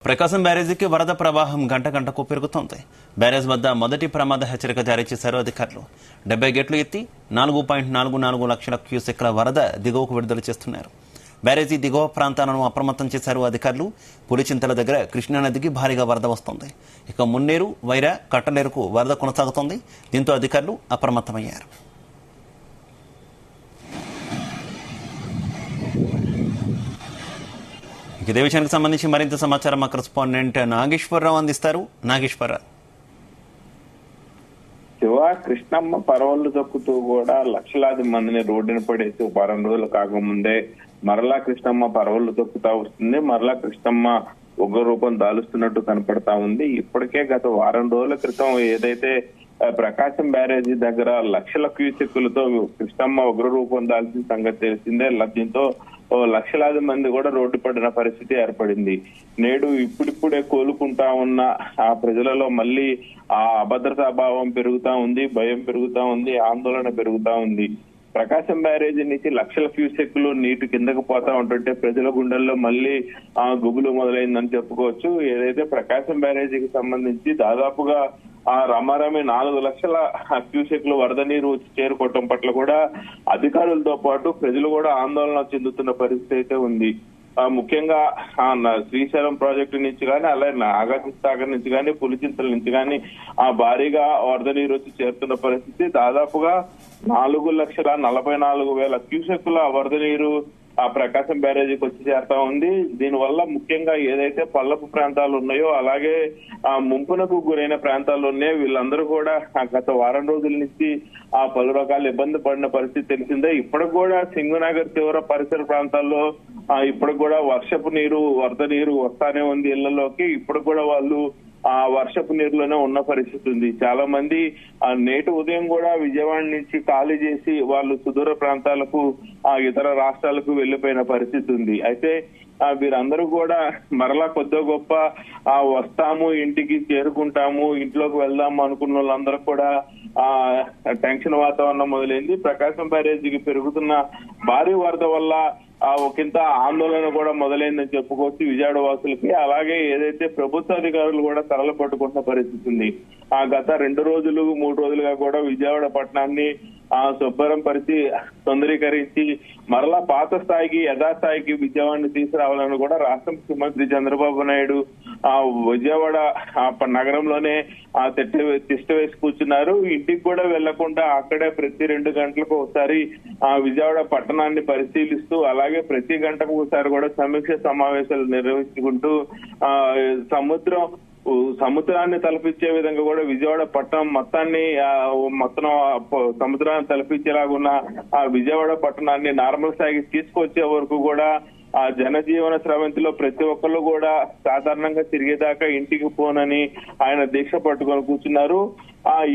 ప్రకాశం బ్యారేజీకి వరద ప్రవాహం గంట గంటకు పెరుగుతోంది. బ్యారేజ్ వద్ద మొదటి ప్రమాద హెచ్చరిక జారీ చేశారు అధికారులు. 70 గేట్లు ఎత్తి 4.44 లక్షల క్యూసెక్ల వరద దిగువకు విడుదల చేస్తున్నారు. బ్యారేజీ దిగువ ప్రాంతాలను అప్రమత్తం చేశారు అధికారులు. పులిచింతల దగ్గర కృష్ణానదికి భారీగా వరద వస్తోంది. ఇక మున్నేరు, వైరా, కట్టలేరుకు వరద కొనసాగుతోంది. దీంతో అధికారులు అప్రమత్తమయ్యారు. ఇదే విషయానికి సంబంధించి మరింత సమాచారం మా కరెస్పాండెంట్ నాగేశ్వరరావు అందిస్తారు. నాగేశ్వరరావు, కృష్ణమ్మ పరవళ్లు తొక్కుతూ కూడా లక్షలాది మందిని రోడ్డున పడేసి వారం రోజులు కాకముందే మరలా కృష్ణమ్మ పరవళ్లు తొక్కుతా వస్తుంది. మరలా కృష్ణమ్మ ఉగ్ర రూపం దాలుస్తున్నట్టు కనపడతా ఉంది. ఇప్పటికే గత వారం రోజుల క్రితం ఏదైతే ప్రకాశం బ్యారేజీ దగ్గర లక్షల క్యూసెక్కులతో కృష్ణమ్మ ఉగ్ర రూపం దాల్చిన సంగతి తెలిసిందే. దీంతో లక్షలాది మంది కూడా రోడ్డు పడిన పరిస్థితి ఏర్పడింది. నేడు ఇప్పుడిప్పుడే కోలుకుంటా ఉన్న ఆ ప్రజలలో మళ్ళీ ఆ అభద్రతా భావం పెరుగుతా ఉంది, భయం పెరుగుతా ఉంది, ఆందోళన పెరుగుతా ఉంది. ప్రకాశం బ్యారేజీ నుంచి లక్షల క్యూసెక్లు నీటి కిందకు పోతా ఉంటుంటే ప్రజల గుండెల్లో మళ్ళీ ఆ గుబులు మొదలైందని చెప్పుకోవచ్చు. ఏదైతే ప్రకాశం బ్యారేజీకి సంబంధించి దాదాపుగా ఆ రమారమి 4 లక్షల క్యూసెక్లు వరద నీరు వచ్చి చేరుకోవటం పట్ల కూడా అధికారులతో పాటు ప్రజలు కూడా ఆందోళన చెందుతున్న పరిస్థితి అయితే ఉంది. ముఖ్యంగా శ్రీశైలం ప్రాజెక్టు నుంచి కానీ, అలాగే నాగార్జున సాగర్ నుంచి కానీ, పులిచింతల నుంచి కానీ ఆ భారీగా వరద నీరు వచ్చి చేరుతున్న పరిస్థితి. దాదాపుగా 4,44,000 క్యూసెక్కుల వరద నీరు ఆ ప్రకాశం బ్యారేజీకి వచ్చి చేరుతా ఉంది. దీనివల్ల ముఖ్యంగా ఏదైతే పల్లపు ప్రాంతాలు ఉన్నాయో, అలాగే ఆ ముంపునకు గురైన ప్రాంతాలు ఉన్నాయో, వీళ్ళందరూ కూడా గత వారం రోజుల నుంచి ఆ పలు రకాల ఇబ్బంది పడిన పరిస్థితి తెలిసిందే. ఇప్పటికి కూడా సింగునగర్ చివర పరిసర ప్రాంతాల్లో ఇప్పటికి కూడా వర్షపు నీరు, వరద నీరు వస్తానే ఉంది ఇళ్లలోకి. ఇప్పుడు కూడా వాళ్ళు ఆ వర్షపు నీరులోనే ఉన్న పరిస్థితి ఉంది. చాలా మంది నేటి ఉదయం కూడా విజయవాడ నుంచి ఖాళీ చేసి వాళ్ళు సుదూర ప్రాంతాలకు ఇతర రాష్ట్రాలకు వెళ్లిపోయిన పరిస్థితి ఉంది. అయితే వీరందరూ కూడా మరలా కొద్ది గొప్ప వస్తాము, ఇంటికి చేరుకుంటాము, ఇంట్లోకి వెళ్దాము అనుకున్న వాళ్ళందరూ కూడా టెన్షన్ వాతావరణం మొదలైంది. ప్రకాశం బ్యారేజీకి పెరుగుతున్న భారీ వరద వల్ల ఒకంత ఆందోళన కూడా మొదలైందని చెప్పుకోవచ్చు విజయవాడ వాసులకి. అలాగే ఏదైతే ప్రభుత్వ అధికారులు కూడా తరలి పట్టుకుంటున్న పరిస్థితి ఉంది. గత 2 రోజులు 3 రోజులుగా కూడా విజయవాడ పట్టణాన్ని శుభ్రం పరిచి తొందరీకరించి మరలా పాత స్థాయికి, యథాస్థాయికి విజయవాడని తీసుకురావాలని కూడా రాష్ట్ర ముఖ్యమంత్రి చంద్రబాబు నాయుడు విజయవాడ నగరంలోనే తిష్ట వేసి కూర్చున్నారు. ఇంటికి కూడా వెళ్లకుండా అక్కడే ప్రతి 2 గంటలకు ఒకసారి విజయవాడ పట్టణాన్ని పరిశీలిస్తూ, అలాగే ప్రతి గంటకు ఒకసారి కూడా సమీక్ష సమావేశాలు నిర్వహించుకుంటూ సముద్రాన్ని తలపించే విధంగా కూడా విజయవాడ పట్టణం మొత్తం సముద్రాన్ని తలపించేలాగున్న ఆ విజయవాడ పట్టణాన్ని నార్మల్ స్థాయికి తీసుకొచ్చే వరకు కూడా ఆ జనజీవన స్రవంతిలో ప్రతి ఒక్కళ్ళు కూడా సాధారణంగా తిరిగేదాకా ఇంటికి పోనని ఆయన దీక్ష పట్టుకొని కూర్చున్నారు.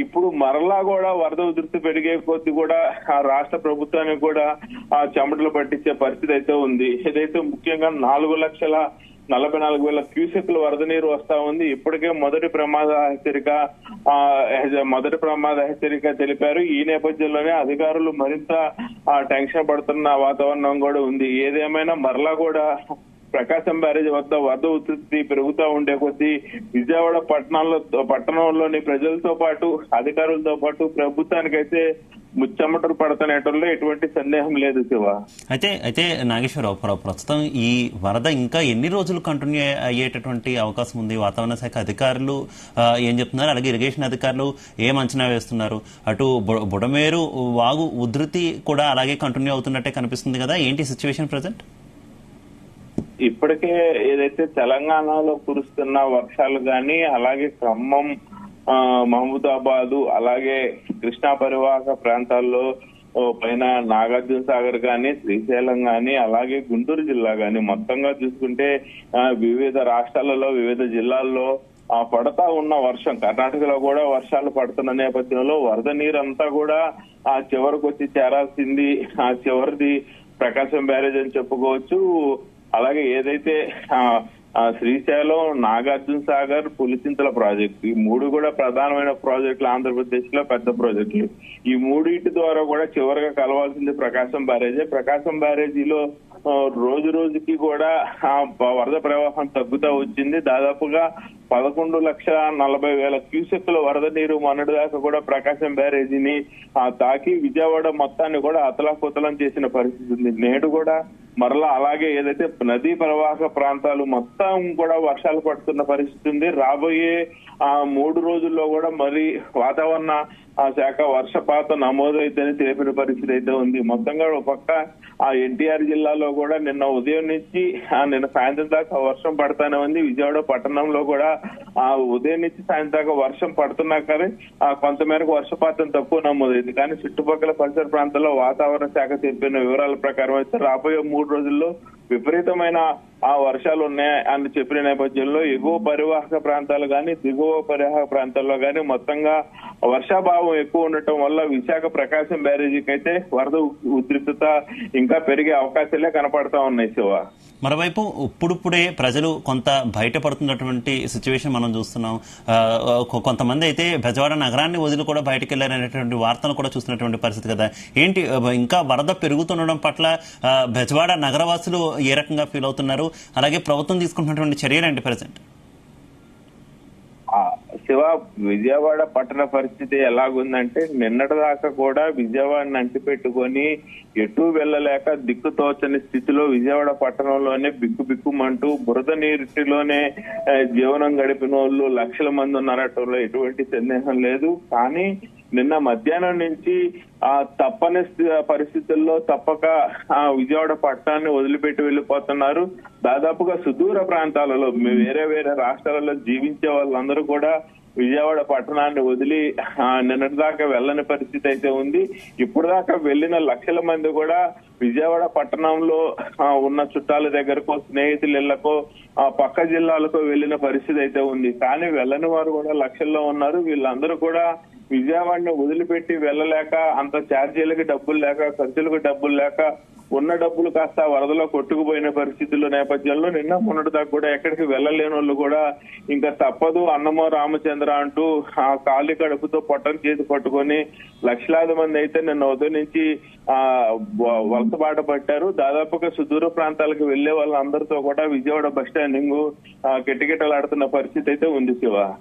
ఇప్పుడు మరలా కూడా వరద ఉధృతి పెరిగే కొద్ది కూడా ఆ రాష్ట్ర ప్రభుత్వానికి కూడా చెమటలు పట్టించే పరిస్థితి అయితే ఉంది. ఏదైతే ముఖ్యంగా 4,44,000 క్యూసెక్ల వరద నీరు వస్తా ఉంది. ఇప్పటికే మొదటి ప్రమాద హెచ్చరిక తెలిపారు. ఈ నేపథ్యంలోనే అధికారులు మరింత టెన్షన్ పడుతున్న వాతావరణం కూడా ఉంది. ఏదేమైనా మరలా కూడా ప్రకాశం బ్యారేజ్ వద్ద వరద ఉధృతి పెరుగుతూ ఉండే కొద్దీ విజయవాడ పట్టణంలోని ప్రజలతో పాటు, అధికారులతో పాటు ప్రభుత్వానికైతే ముచ్చమటలు పడుతున్నట్లో ఎటువంటి సందేహం లేదు శివ. అయితే నాగేశ్వరరావు, ప్రస్తుతం ఈ వరద ఇంకా ఎన్ని రోజులు కంటిన్యూ అయ్యేటటువంటి అవకాశం ఉంది? వాతావరణ శాఖ అధికారులు ఏం చెప్తున్నారు? అలాగే ఇరిగేషన్ అధికారులు ఏం అంచనా వేస్తున్నారు? అటు బుడమేరు వాగు ఉధృతి కూడా అలాగే కంటిన్యూ అవుతున్నట్టే కనిపిస్తుంది కదా. ఏంటి సిచ్యువేషన్ ప్రెసెంట్? ఇప్పటికే ఏదైతే తెలంగాణలో కురుస్తున్న వర్షాలు గాని, అలాగే ఖమ్మం, మహబూబాబాద్, అలాగే కృష్ణా పరివాహక ప్రాంతాల్లో పైన నాగార్జున సాగర్ గాని, శ్రీశైలం గాని, అలాగే గుంటూరు జిల్లా గాని మొత్తంగా చూసుకుంటే వివిధ రాష్ట్రాలలో, వివిధ జిల్లాల్లో పడతా ఉన్న వర్షం, కర్ణాటకలో కూడా వర్షాలు పడుతున్న నేపథ్యంలో వరద నీరంతా కూడా చివరికి వచ్చి చేరాల్సింది చివరిది ప్రకాశం బ్యారేజ్ అని చెప్పుకోవచ్చు. అలాగే ఏదైతే శ్రీశైలం, నాగార్జున సాగర్, పులిచింతల ప్రాజెక్టు, ఈ 3 కూడా ప్రధానమైన ప్రాజెక్టులు ఆంధ్రప్రదేశ్ లో పెద్ద ప్రాజెక్టులు. ఈ 3 ద్వారా కూడా చివరిగా కలవాల్సింది ప్రకాశం బ్యారేజీ. ప్రకాశం బ్యారేజీలో రోజు రోజుకి కూడా ఆ వరద ప్రవాహం తగ్గుతూ వచ్చింది. దాదాపుగా 11,40,000 క్యూసెక్ల వరద నీరు మొన్నటి దాకా కూడా ప్రకాశం బ్యారేజీని తాకి విజయవాడ మొత్తాన్ని కూడా అతలాకుతలం చేసిన పరిస్థితి ఉంది. నేడు కూడా మరలా అలాగే ఏదైతే నదీ ప్రవాహ ప్రాంతాలు మొత్తం కూడా వర్షాలు పడుతున్న పరిస్థితి ఉంది. రాబోయే 3 రోజుల్లో కూడా మరి వాతావరణ శాఖ వర్షపాతం నమోదైతేనే తెలిపిన పరిస్థితి అయితే ఉంది. మొత్తంగా ఒక పక్క ఎన్టీఆర్ జిల్లాలో కూడా నిన్న ఉదయం నుంచి నిన్న సాయంత్రం దాకా వర్షం పడతానే ఉంది. విజయవాడ పట్టణంలో కూడా ఉదయం నుంచి సాయంత్రం దాకా వర్షం పడుతున్నా కానీ కొంతమేరకు వర్షపాతం తక్కువ నమోదైంది. కానీ చుట్టుపక్కల పరిసర ప్రాంతాల్లో వాతావరణ శాఖ తెలిపిన వివరాల ప్రకారం అయితే రాబోయే 3 రోజుల్లో విపరీతమైన వర్షాలు ఉన్నాయి అని చెప్పిన నేపథ్యంలో ఎగువ పరివాహక ప్రాంతాలు కానీ దిగువ పరివాహక ప్రాంతాల్లో కానీ మొత్తంగా వర్షాభావం ఎక్కువ ఉండటం వల్ల విశాఖ ప్రకాశం బ్యారేజీకి అయితే వరద ఉధృతత ఇంకా పెరిగే అవకాశాలే కనపడతా ఉన్నాయి. శివ, మరోవైపు ఇప్పుడిప్పుడే ప్రజలు కొంత బయటపడుతున్నటువంటి సిచ్యువేషన్ మనం చూస్తున్నాం. కొంతమంది అయితే బెజవాడ నగరాన్ని వదిలి కూడా బయటకు వెళ్లారనేటువంటి వార్తలు కూడా చూస్తున్నటువంటి పరిస్థితి కదా. ఏంటి ఇంకా వరద పెరుగుతుండడం పట్ల బెజవాడ నగరవాసులు ఏ రకంగా ఫీల్ అవుతున్నారు? అలాగే ప్రభుత్వం తీసుకుంటున్నటువంటి చర్యలు ఏంటి ప్రజెంట్? శివ, విజయవాడ పట్టణ పరిస్థితి ఎలాగుందంటే నిన్నటి దాకా కూడా విజయవాడని అంటిపెట్టుకొని ఎటు వెళ్ళలేక దిక్కుతోచని స్థితిలో విజయవాడ పట్టణంలోనే బిక్కుబిక్కుమంటూ బురద నీటిలోనే జీవనం గడిపిన వాళ్ళు లక్షల మంది ఉన్నారటంలో ఎటువంటి సందేహం లేదు. కానీ నిన్న మధ్యాహ్నం నుంచి తప్పని పరిస్థితుల్లో తప్పక విజయవాడ పట్టణాన్ని వదిలిపెట్టి వెళ్లిపోతున్నారు. దాదాపుగా సుదూర ప్రాంతాలలో వేరే వేరే రాష్ట్రాలలో జీవించే వాళ్ళందరూ కూడా విజయవాడ పట్టణాన్ని వదిలి నిన్నటి దాకా వెళ్ళని పరిస్థితి అయితే ఉంది. ఇప్పుడు దాకా వెళ్లిన లక్షల మంది కూడా విజయవాడ పట్టణంలో ఉన్న చుట్టాల దగ్గరకో స్నేహితుల ఇళ్లకో పక్క జిల్లాలకు వెళ్లిన పరిస్థితి అయితే ఉంది. కానీ వెళ్ళని వారు కూడా లక్షల్లో ఉన్నారు. వీళ్ళందరూ కూడా విజయవాడని వదిలిపెట్టి వెళ్ళలేక, అంత ఛార్జీలకి డబ్బులు లేక, ఖర్చులకు డబ్బులు లేక, ఉన్న డబ్బులు కాస్త వరదలో కొట్టుకుపోయిన పరిస్థితుల నేపథ్యంలో నిన్న మొన్నటి దాకా కూడా ఎక్కడికి వెళ్ళలేని వాళ్ళు కూడా ఇంకా తప్పదు అన్నమో రామచంద్ర అంటూ ఖాళీ కడుపుతో పొట్టను చేతి పట్టుకొని లక్షలాది మంది అయితే నిన్న ఉదయం నుంచి వలసబాట పట్టారు. దాదాపుగా సుదూర ప్రాంతాలకు వెళ్లే వాళ్ళందరితో కూడా విజయవాడ బస్ స్టాండింగ్ కిటకిటలాడుతున్న పరిస్థితి అయితే ఉంది. శివ.